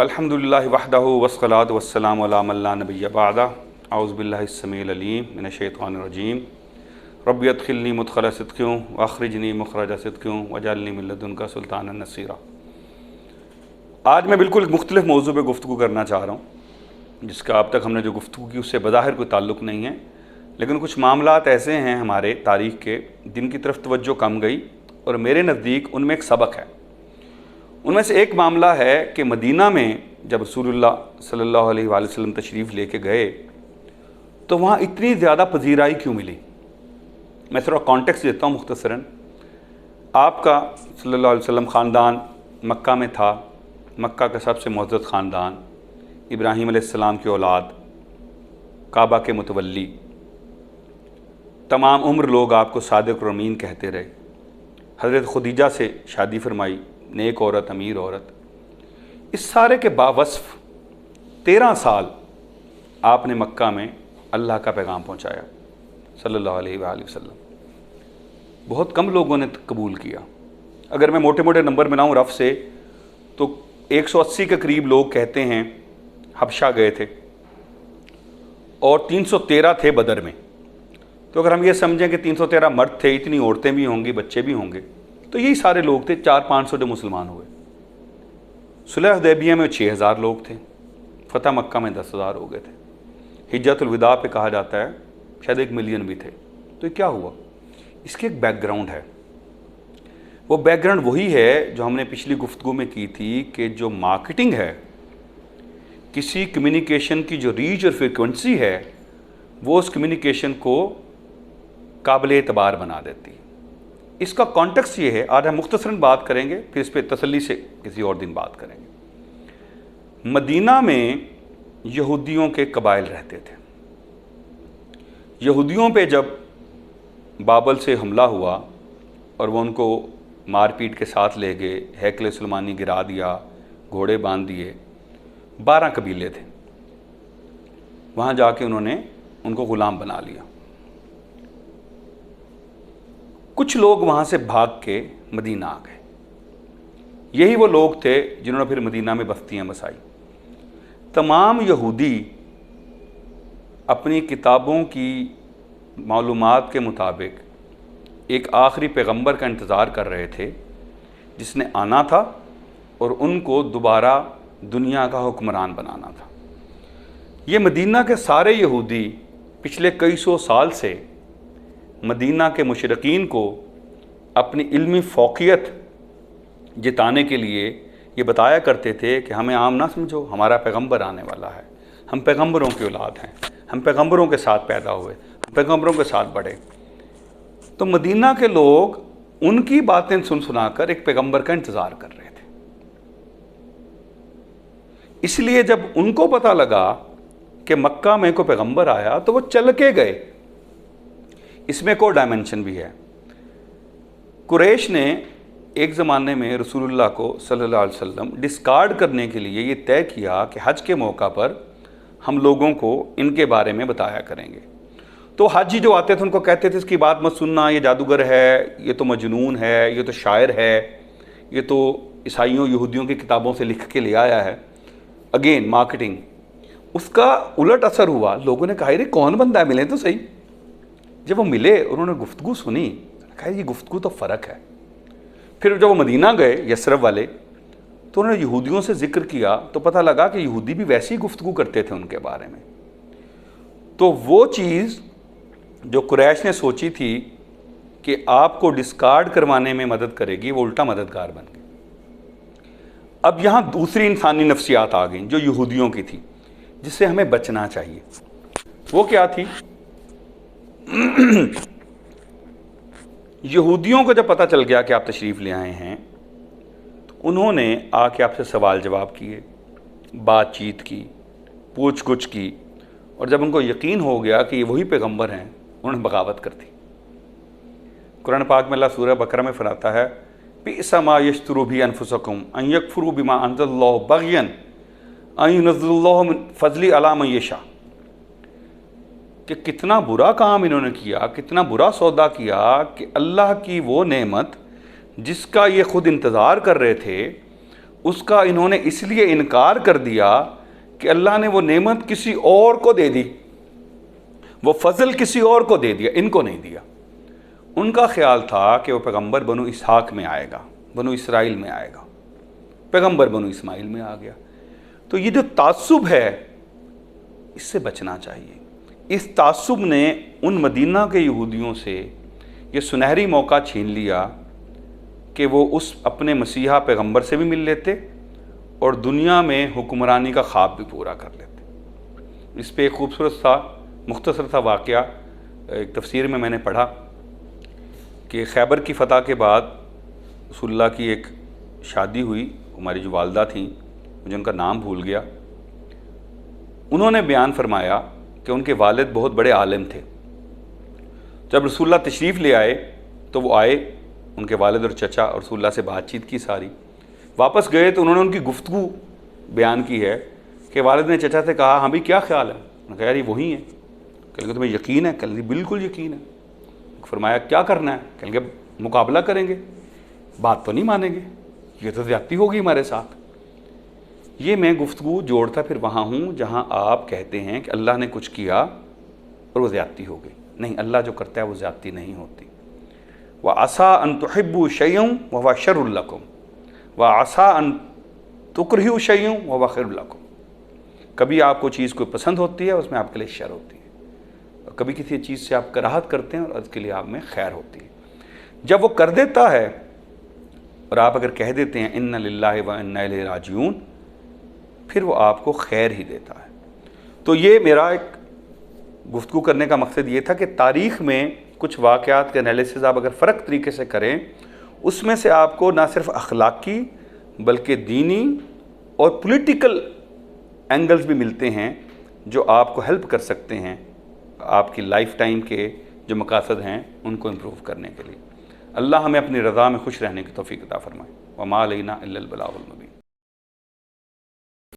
الحمدللہ وحدہ والصلاۃ والسلام علی من لا نبی بعدہ اعوذ باللہ السمیع العلیم من الشیطان الرجیم رب ادخلنی مدخل صدق واخرجنی مخرج صدق واجعلنی من لدنک سلطانا نصیرا۔ آج میں بالکل ایک مختلف موضوع پہ گفتگو کرنا چاہ رہا ہوں جس کا اب تک ہم نے جو گفتگو کی اس سے بظاہر کوئی تعلق نہیں ہے، لیکن کچھ معاملات ایسے ہیں ہمارے تاریخ کے جن کی طرف توجہ کم گئی اور میرے نزدیک ان میں ایک سبق ہے۔ ان میں سے ایک معاملہ ہے کہ مدینہ میں جب رسول اللہ صلی اللہ علیہ وآلہ وسلم تشریف لے کے گئے تو وہاں اتنی زیادہ پذیرائی کیوں ملی۔ میں تھوڑا کانٹیکس دیتا ہوں مختصراً۔ آپ کا صلی اللہ علیہ وسلم خاندان مکہ میں تھا، مکہ کا سب سے معزز خاندان، ابراہیم علیہ السلام کی اولاد، کعبہ کے متولی، تمام عمر لوگ آپ کو صادق اور امین کہتے رہے۔ حضرت خدیجہ سے شادی فرمائی، نیک عورت، امیر عورت۔ اس سارے کے باوصف 13 سال آپ نے مکہ میں اللہ کا پیغام پہنچایا صلی اللہ علیہ وآلہ وسلم۔ بہت کم لوگوں نے قبول کیا۔ اگر میں موٹے موٹے نمبر ملاؤں رف سے تو 180 کے قریب لوگ کہتے ہیں حبشہ گئے تھے اور 313 تھے بدر میں۔ تو اگر ہم یہ سمجھیں کہ 313 مرد تھے، اتنی عورتیں بھی ہوں گی، بچے بھی ہوں گے، تو یہی سارے لوگ تھے، 400-500 جو مسلمان ہوئے۔ صلح حدیبیہ میں 6000 لوگ تھے، فتح مکہ میں 10,000 ہو گئے تھے۔ حجۃ الوداع پہ کہا جاتا ہے شاید 1 ملین بھی تھے۔ تو یہ کیا ہوا؟ اس کی ایک بیک گراؤنڈ ہے۔ وہ بیک گراؤنڈ وہی ہے جو ہم نے پچھلی گفتگو میں کی تھی کہ جو مارکیٹنگ ہے، کسی کمیونیکیشن کی جو ریچ اور فریکوینسی ہے، وہ اس کمیونیکیشن کو قابل اعتبار بنا دیتی ہے۔ اس کا کانٹیکس یہ ہے، آج ہم مختصراً بات کریں گے، پھر اس پہ تسلی سے کسی اور دن بات کریں گے۔ مدینہ میں یہودیوں کے قبائل رہتے تھے۔ یہودیوں پہ جب بابل سے حملہ ہوا اور وہ ان کو مار پیٹ کے ساتھ لے گئے، ہیکل سلیمانی گرا دیا، گھوڑے باندھ دیے، 12 قبیلے تھے، وہاں جا کے انہوں نے ان کو غلام بنا لیا۔ کچھ لوگ وہاں سے بھاگ کے مدینہ آ گئے۔ یہی وہ لوگ تھے جنہوں نے پھر مدینہ میں بستیاں بسائی۔ تمام یہودی اپنی کتابوں کی معلومات کے مطابق ایک آخری پیغمبر کا انتظار کر رہے تھے جس نے آنا تھا اور ان کو دوبارہ دنیا کا حکمران بنانا تھا۔ یہ مدینہ کے سارے یہودی پچھلے کئی سو سال سے مدینہ کے مشرقین کو اپنی علمی فوقیت جتانے کے لیے یہ بتایا کرتے تھے کہ ہمیں عام نہ سمجھو، ہمارا پیغمبر آنے والا ہے، ہم پیغمبروں کی اولاد ہیں، ہم پیغمبروں کے ساتھ پیدا ہوئے، ہم پیغمبروں کے ساتھ بڑھے۔ تو مدینہ کے لوگ ان کی باتیں سنا کر ایک پیغمبر کا انتظار کر رہے تھے۔ اس لیے جب ان کو پتہ لگا کہ مکہ میں کوئی پیغمبر آیا تو وہ چل کے گئے۔ اس میں کوئی ڈائمنشن بھی ہے۔ قریش نے ایک زمانے میں رسول اللہ کو صلی اللہ علیہ وسلم ڈسکارڈ کرنے کے لیے یہ طے کیا کہ حج کے موقع پر ہم لوگوں کو ان کے بارے میں بتایا کریں گے۔ تو حاجی جو آتے تھے ان کو کہتے تھے اس کی بات مت سننا، یہ جادوگر ہے، یہ تو مجنون ہے، یہ تو شاعر ہے، یہ تو عیسائیوں یہودیوں کی کتابوں سے لکھ کے لے آیا ہے۔ Again marketing. اس کا الٹ اثر ہوا، لوگوں نے کہا یہ کون بندہ ہے، ملیں تو صحیح۔ جب وہ ملے انہوں نے گفتگو سنی، کہا یہ گفتگو تو فرق ہے۔ پھر جب وہ مدینہ گئے یثرب والے تو انہوں نے یہودیوں سے ذکر کیا تو پتہ لگا کہ یہودی بھی ویسی گفتگو کرتے تھے ان کے بارے میں۔ تو وہ چیز جو قریش نے سوچی تھی کہ آپ کو ڈسکارڈ کروانے میں مدد کرے گی، وہ الٹا مددگار بن گئی۔ اب یہاں دوسری انسانی نفسیات آ گئیں جو یہودیوں کی تھی، جس سے ہمیں بچنا چاہیے۔ وہ کیا تھی؟ یہودیوں کو جب پتہ چل گیا کہ آپ تشریف لے آئے ہیں تو انہوں نے آ کے آپ سے سوال جواب کیے، بات چیت کی، پوچھ گچھ کی، اور جب ان کو یقین ہو گیا کہ یہ وہی پیغمبر ہیں انہوں نے بغاوت کر دی۔ قرآن پاک میں اللہ سورہ بقرہ میں فرماتا ہے بئس ما یشتروا بہ انفسکم ان یکفروا بما انزل اللہ بغیا ان ینزل اللہ من فضلہ علی من یشاء، کہ کتنا برا کام انہوں نے کیا، کتنا برا سودا کیا کہ اللہ کی وہ نعمت جس کا یہ خود انتظار کر رہے تھے اس کا انہوں نے اس لیے انکار کر دیا کہ اللہ نے وہ نعمت کسی اور کو دے دی، وہ فضل کسی اور کو دے دیا، ان کو نہیں دیا۔ ان کا خیال تھا کہ وہ پیغمبر بنو اسحاق میں آئے گا، بنو اسرائیل میں آئے گا، پیغمبر بنو اسماعیل میں آ گیا۔ تو یہ جو تعصب ہے اس سے بچنا چاہیے۔ اس تعصب نے ان مدینہ کے یہودیوں سے یہ سنہری موقع چھین لیا کہ وہ اس اپنے مسیحا پیغمبر سے بھی مل لیتے اور دنیا میں حکمرانی کا خواب بھی پورا کر لیتے۔ اس پہ ایک خوبصورت سا مختصر سا واقعہ ایک تفسیر میں نے پڑھا کہ خیبر کی فتح کے بعد رسول اللہ کی ایک شادی ہوئی، ہماری جو والدہ تھیں، مجھے ان کا نام بھول گیا، انہوں نے بیان فرمایا کہ ان کے والد بہت بڑے عالم تھے۔ جب رسول اللہ تشریف لے آئے تو وہ آئے، ان کے والد اور چچا، اور رسول اللہ سے بات چیت کی ساری، واپس گئے تو انہوں نے ان کی گفتگو بیان کی ہے کہ والد نے چچا سے کہا ہاں بھی کیا خیال ہے؟ انہوں نے کہا یار یہ وہی ہیں۔ کہیں گے تمہیں یقین ہے؟ کہیں گے بالکل یقین ہے۔ فرمایا کیا کرنا ہے؟ کہیں گے مقابلہ کریں گے، بات تو نہیں مانیں گے، یہ تو زیادتی ہوگی ہمارے ساتھ۔ یہ میں گفتگو جوڑتا پھر وہاں ہوں جہاں آپ کہتے ہیں کہ اللہ نے کچھ کیا اور وہ زیادتی ہو گئی۔ نہیں، اللہ جو کرتا ہے وہ زیادتی نہیں ہوتی۔ وَعَسَىٰ أَن تُحِبُّوا شَيْئًا وَهُوَ شَرٌّ لَكُمْ وَعَسَىٰ أَن تُكْرِهُوا شَيْئًا وَهُوَ خَيْرٌ لَكُمْ۔ کبھی آپ کو چیز کوئی پسند ہوتی ہے، اس میں آپ کے لیے شر ہوتی ہے، اور کبھی کسی چیز سے آپ کراہت کرتے ہیں اور اس کے لیے آپ میں خیر ہوتی ہے۔ جب وہ کر دیتا ہے اور آپ اگر کہہ دیتے ہیں اِنَّ لِلَّهِ وَإِنَّا إِلَيْهِ راجعون، پھر وہ آپ کو خیر ہی دیتا ہے۔ تو یہ میرا ایک گفتگو کرنے کا مقصد یہ تھا کہ تاریخ میں کچھ واقعات کے انالیسز آپ اگر فرق طریقے سے کریں، اس میں سے آپ کو نہ صرف اخلاقی بلکہ دینی اور پولیٹیکل اینگلز بھی ملتے ہیں جو آپ کو ہیلپ کر سکتے ہیں آپ کی لائف ٹائم کے جو مقاصد ہیں ان کو امپروو کرنے کے لیے۔ اللہ ہمیں اپنی رضا میں خوش رہنے کی توفیق عطا فرمائے۔ وما علینا الا البلاغ المبین۔